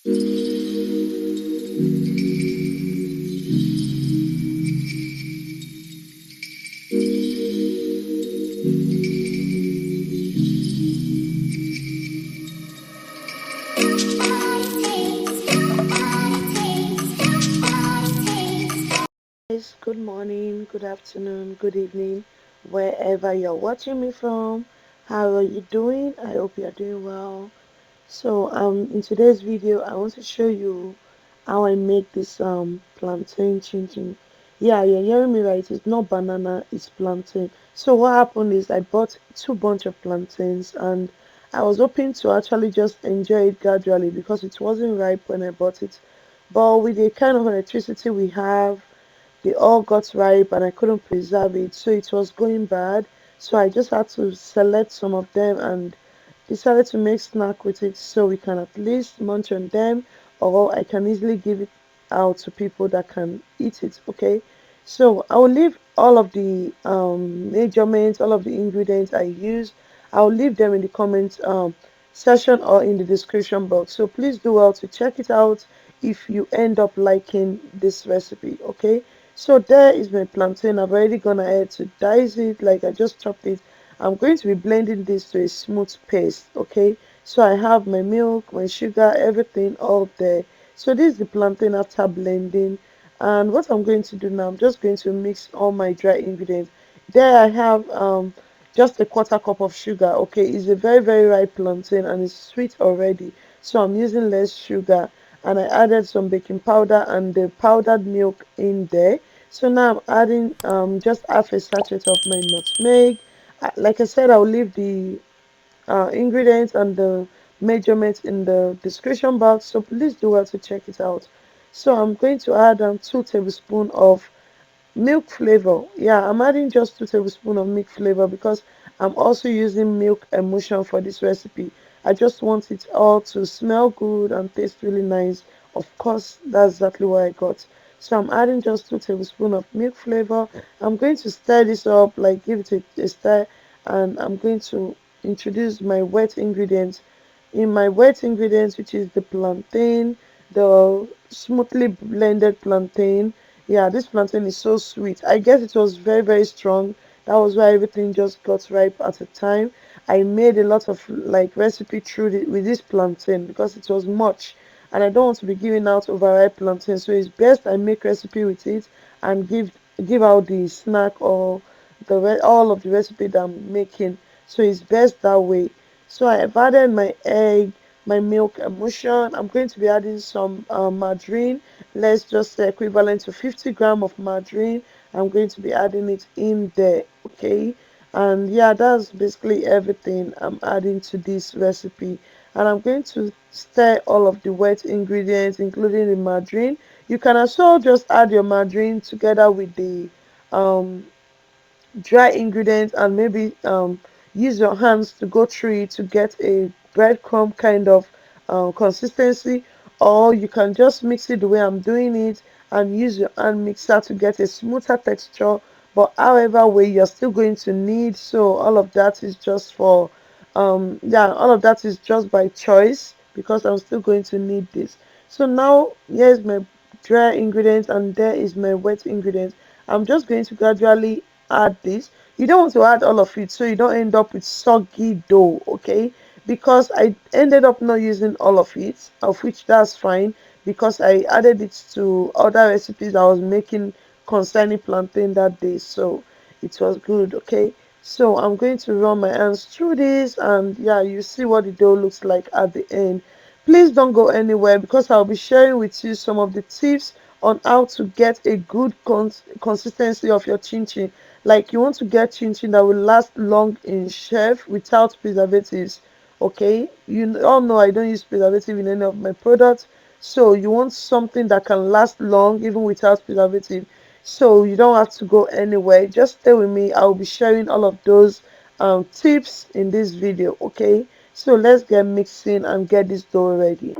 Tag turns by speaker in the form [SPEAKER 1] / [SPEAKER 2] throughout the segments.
[SPEAKER 1] Guys, good morning, good afternoon, good evening, wherever you're watching me from. How are you doing? I hope you're doing well. So, in today's video, I want to show you how I make this plantain chinchin. Yeah, you're hearing me right. It's not banana, it's plantain. So what happened is I bought two bunch of plantains and I was hoping to actually just enjoy it gradually because it wasn't ripe when I bought it. But with the kind of electricity we have, they all got ripe and I couldn't preserve it, so it was going bad. So I just had to select some of them and decided to make snack with it so we can at least munch on them, or I can easily give it out to people that can eat it. Okay, so I will leave all of the measurements, all of the ingredients I use. I'll leave them in the comments section or in the description box, so please do well to check it out if you end up liking this recipe. Okay, so there is my plantain. I've already gone ahead to dice it, like I just chopped it. I'm going to be blending this to a smooth paste. Okay, so I have my milk, my sugar, everything all there. So this is the plantain after blending, and what I'm going to do now, I'm just going to mix all my dry ingredients. There I have just a quarter cup of sugar. Okay, it's a very ripe plantain and it's sweet already, so I'm using less sugar, and I added some baking powder and the powdered milk in there. So now I'm adding just half a sachet of my nutmeg. Like I said, I'll leave the ingredients and the measurements in the description box, so please do well to check it out. So I'm going to add 2 tablespoons of milk flavor. Yeah, I'm adding just 2 tablespoons of milk flavor because I'm also using milk emulsion for this recipe. I just want it all to smell good and taste really nice. Of course, that's exactly what I got. So I'm adding just 2 tablespoons of milk flavor. I'm going to stir this up, like give it a stir, and I'm going to introduce my wet ingredients. In my wet ingredients, which is the plantain, the smoothly blended plantain. Yeah, this plantain is so sweet. I guess it was very strong. That was why everything just got ripe at the time. I made a lot of like recipe through with this plantain because it was much, and I don't want to be giving out overripe plantain. So it's best I make recipe with it and give out the snack or all of the recipe that I'm making. So it's best that way. So I have added my egg, my milk emulsion. I'm going to be adding some margarine. Let's just say equivalent to 50 gram of margarine. I'm going to be adding it in there. Okay, and yeah, that's basically everything I'm adding to this recipe. And I'm going to stir all of the wet ingredients, including the margarine. You can as well just add your margarine together with the um dry ingredients and maybe use your hands to go through it to get a breadcrumb kind of consistency, or you can just mix it the way I'm doing it and use your hand mixer to get a smoother texture. But however way you're still going to need, so all of that is just for yeah, all of that is just by choice because I'm still going to need this. So now here's my dry ingredients and there is my wet ingredients. I'm just going to gradually add this. You don't want to add all of it so you don't end up with soggy dough. Okay, because I ended up not using all of it, of which that's fine because I added it to other recipes I was making concerning plantain that day, so it was good. Okay, so I'm going to run my hands through this and yeah, you see what the dough looks like at the end. Please don't go anywhere because I'll be sharing with you some of the tips on how to get a good consistency of your chin chin. Like you want to get chin chin that will last long in shelf without preservatives. Okay, you all know I don't use preservative in any of my products, so you want something that can last long even without preservative. So you don't have to go anywhere, just stay with me. I'll be sharing all of those tips in this video. Okay, so let's get mixing and get this dough ready.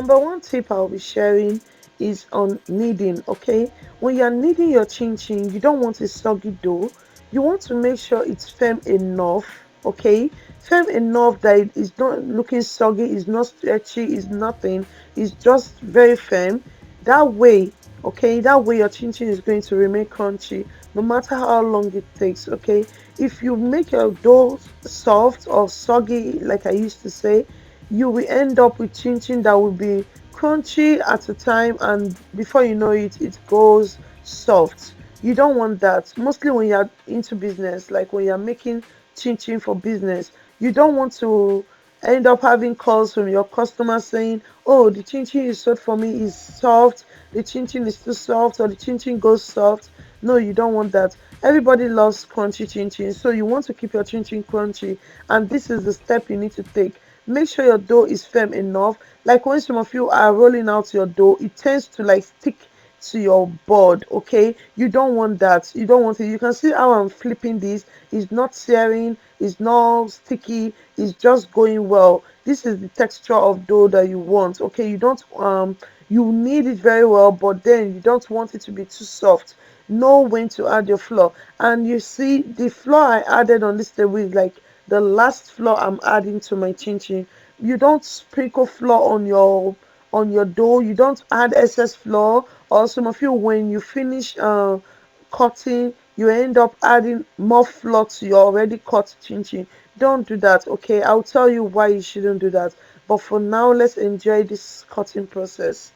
[SPEAKER 1] number one tip I'll be sharing is on kneading. Okay, when you're kneading your chin chin, you don't want a soggy dough. You want to make sure it's firm enough. Okay, firm enough that it is not looking soggy, it's not stretchy, it's nothing, it's just very firm. That way, okay, that way your chin chin is going to remain crunchy no matter how long it takes. Okay, if you make your dough soft or soggy, like I used to say, you will end up with chin chin that will be crunchy at a time, and before you know it, it goes soft. You don't want that. Mostly when you're into business, like when you're making chin chin for business, you don't want to end up having calls from your customers saying, oh, the chin chin you sold for me is soft, the chin chin is too soft, or the chin chin goes soft. No, you don't want that. Everybody loves crunchy chin chin, so you want to keep your chin chin crunchy, and this is the step you need to take. Make sure your dough is firm enough. Like when some of you are rolling out your dough, it tends to like stick to your board. Okay, you don't want that. You don't want it. You can see how I'm flipping this. It's not tearing, it's not sticky, it's just going well. This is the texture of dough that you want. Okay, you don't you need it very well, but then you don't want it to be too soft. Know when to add your flour. And you see the flour I added on this table is like the last flour I'm adding to my chin chin. You don't sprinkle flour on your dough. You don't add excess flour. Or some of you, when you finish cutting, you end up adding more flour to your already cut chin chin. Don't do that. Okay, I'll tell you why you shouldn't do that. But for now, let's enjoy this cutting process.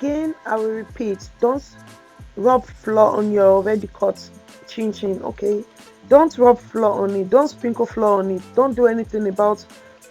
[SPEAKER 1] Again, I will repeat, don't rub flour on your already cut chin chin. Okay, don't rub flour on it, don't sprinkle flour on it, don't do anything about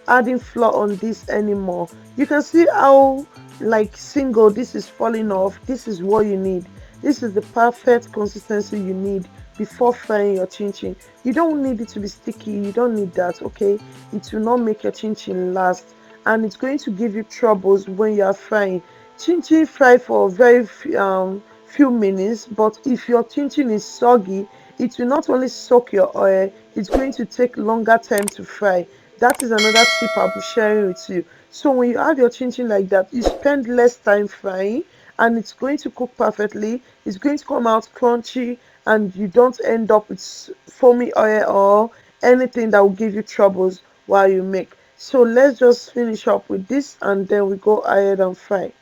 [SPEAKER 1] adding flour on this anymore. You can see how like single this is falling off. This is what you need. This is the perfect consistency you need before frying your chin chin. You don't need it to be sticky, you don't need that. Okay, it will not make your chin chin last, and it's going to give you troubles when you are frying. Chin chin fry for very few minutes, but if your chin chin is soggy, it will not only soak your oil, it's going to take longer time to fry. That is another tip I'll be sharing with you. So when you have your chin chin like that, you spend less time frying, and it's going to cook perfectly. It's going to come out crunchy, and you don't end up with foamy oil or anything that will give you troubles while you make. So let's just finish up with this, and then we go ahead and fry.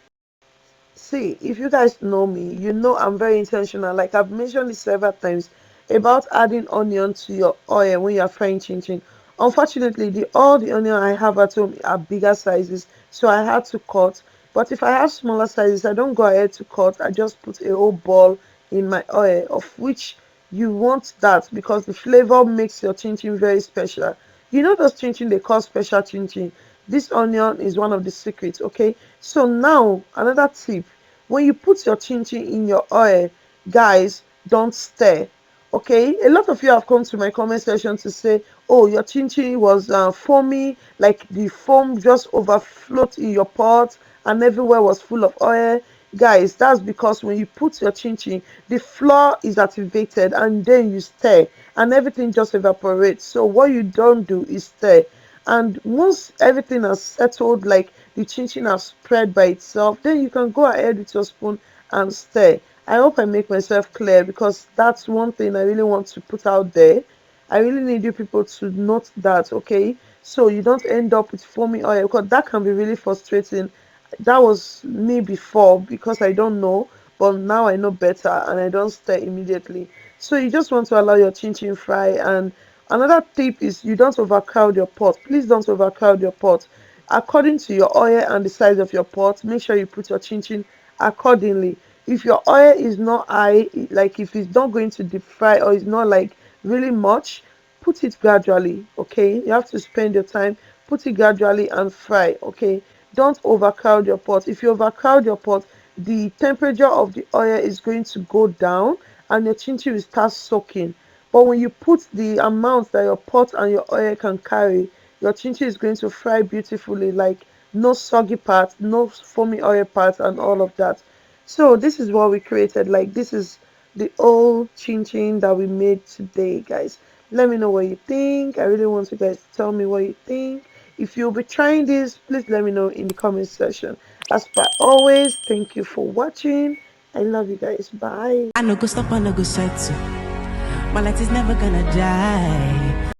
[SPEAKER 1] See, if you guys know me, you know I'm very intentional. Like I've mentioned it several times about adding onion to your oil when you're frying chin chin. Unfortunately, all the onion I have at home are bigger sizes, so I had to cut. But if I have smaller sizes, I don't go ahead to cut. I just put a whole ball in my oil, of which you want that because the flavor makes your chin chin very special. You know those chin chin they call special chin chin. This onion is one of the secrets, okay? So now another tip: when you put your chin chin in your oil, guys, don't stir. Okay, a lot of you have come to my comment section to say, oh, your chin chin was foamy, like the foam just overflowed in your pot and everywhere was full of oil. Guys, that's because when you put your chin chin, the flour is activated and then you stir and everything just evaporates. So what you don't do is stir. And once everything has settled, like the chin chin has spread by itself, then you can go ahead with your spoon and stir. I hope I make myself clear because that's one thing I really want to put out there. I really need you people to note that, okay? So you don't end up with foamy oil because that can be really frustrating. That was me before because I don't know, but now I know better and I don't stir immediately. So you just want to allow your chin chin fry. And another tip is you don't overcrowd your pot. Please don't overcrowd your pot. According to your oil and the size of your pot, make sure you put your chin chin accordingly. If your oil is not high, like if it's not going to deep fry or it's not like really much, put it gradually. Okay, you have to spend your time, put it gradually and fry. Okay, don't overcrowd your pot. If you overcrowd your pot, the temperature of the oil is going to go down and your chin chin will start soaking. But when you put the amount that your pot and your oil can carry, your chin chin is going to fry beautifully, like no soggy parts, no foamy oil parts, and all of that. So this is what we created. Like this is the old chin chin that we made today, guys. Let me know what you think. I really want you guys to tell me what you think. If you'll be trying this, please let me know in the comment section. As per always, thank you for watching. I love you guys. Bye.
[SPEAKER 2] I no go stop, I no go settle. My light is never gonna die.